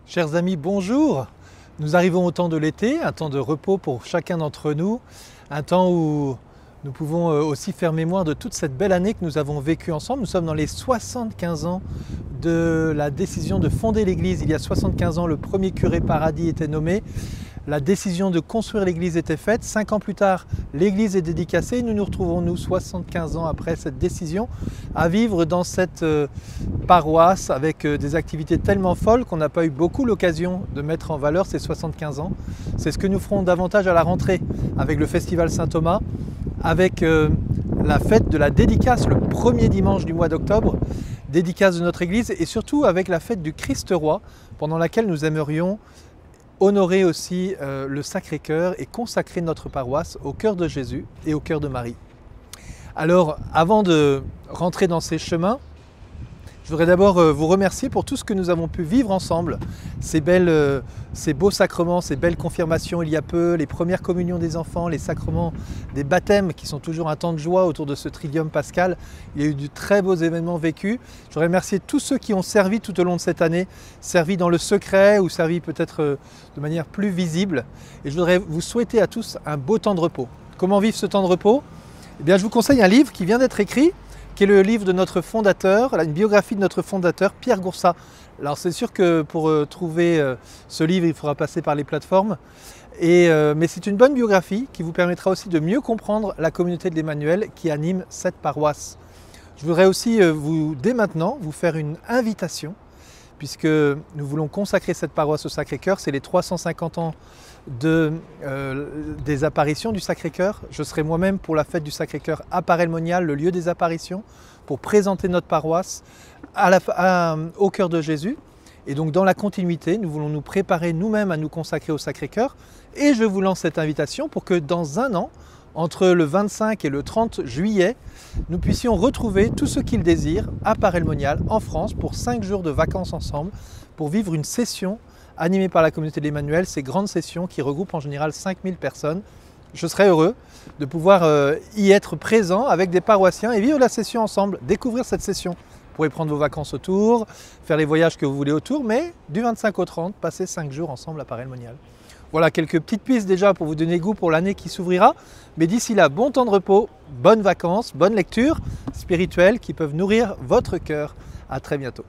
Chers amis, bonjour. Nous arrivons au temps de l'été, un temps de repos pour chacun d'entre nous, un temps où nous pouvons aussi faire mémoire de toute cette belle année que nous avons vécue ensemble. Nous sommes dans les 75 ans de la décision de fonder l'église. Il y a 75 ans, le premier curé Paradis était nommé. La décision de construire l'église était faite. 5 ans plus tard, l'église est dédicacée. Nous nous retrouvons, nous, 75 ans après cette décision, à vivre dans cette paroisse avec des activités tellement folles qu'on n'a pas eu beaucoup l'occasion de mettre en valeur ces 75 ans. C'est ce que nous ferons davantage à la rentrée avec le Festival Saint-Thomas, avec la fête de la dédicace le premier dimanche du mois d'octobre, dédicace de notre église, et surtout avec la fête du Christ Roi, pendant laquelle nous aimerions honorer aussi le Sacré-Cœur et consacrer notre paroisse au cœur de Jésus et au cœur de Marie. Alors, avant de rentrer dans ces chemins, je voudrais d'abord vous remercier pour tout ce que nous avons pu vivre ensemble, ces beaux sacrements, ces belles confirmations il y a peu, les premières communions des enfants, les sacrements des baptêmes qui sont toujours un temps de joie autour de ce tridium pascal. Il y a eu de très beaux événements vécus. Je voudrais remercier tous ceux qui ont servi tout au long de cette année, servi dans le secret ou servi peut-être de manière plus visible. Et je voudrais vous souhaiter à tous un beau temps de repos. Comment vivre ce temps de repos? Eh bien, je vous conseille un livre qui vient d'être écrit, qui est le livre de notre fondateur, une biographie de notre fondateur, Pierre Goursat. Alors c'est sûr que pour trouver ce livre, il faudra passer par les plateformes, mais c'est une bonne biographie qui vous permettra aussi de mieux comprendre la communauté de l'Emmanuel qui anime cette paroisse. Je voudrais aussi dès maintenant, vous faire une invitation, puisque nous voulons consacrer cette paroisse au Sacré-Cœur. C'est les 350 ans des apparitions du Sacré-Cœur. Je serai moi-même pour la fête du Sacré-Cœur à Paray-le-Monial, le lieu des apparitions, pour présenter notre paroisse au cœur de Jésus. Et donc dans la continuité, nous voulons nous préparer nous-mêmes à nous consacrer au Sacré-Cœur. Et je vous lance cette invitation pour que dans un an, entre le 25 et le 30 juillet, nous puissions retrouver tous ceux qui le désirent à Paray-le-Monial, en France, pour 5 jours de vacances ensemble, pour vivre une session animée par la communauté de l'Emmanuel, ces grandes sessions qui regroupent en général 5000 personnes. Je serais heureux de pouvoir y être présent avec des paroissiens et vivre la session ensemble, découvrir cette session. Vous pourrez prendre vos vacances autour, faire les voyages que vous voulez autour, mais du 25 au 30, passer 5 jours ensemble à Paray-le-Monial. Voilà quelques petites pistes déjà pour vous donner goût pour l'année qui s'ouvrira. Mais d'ici là, bon temps de repos, bonnes vacances, bonnes lectures spirituelles qui peuvent nourrir votre cœur. À très bientôt.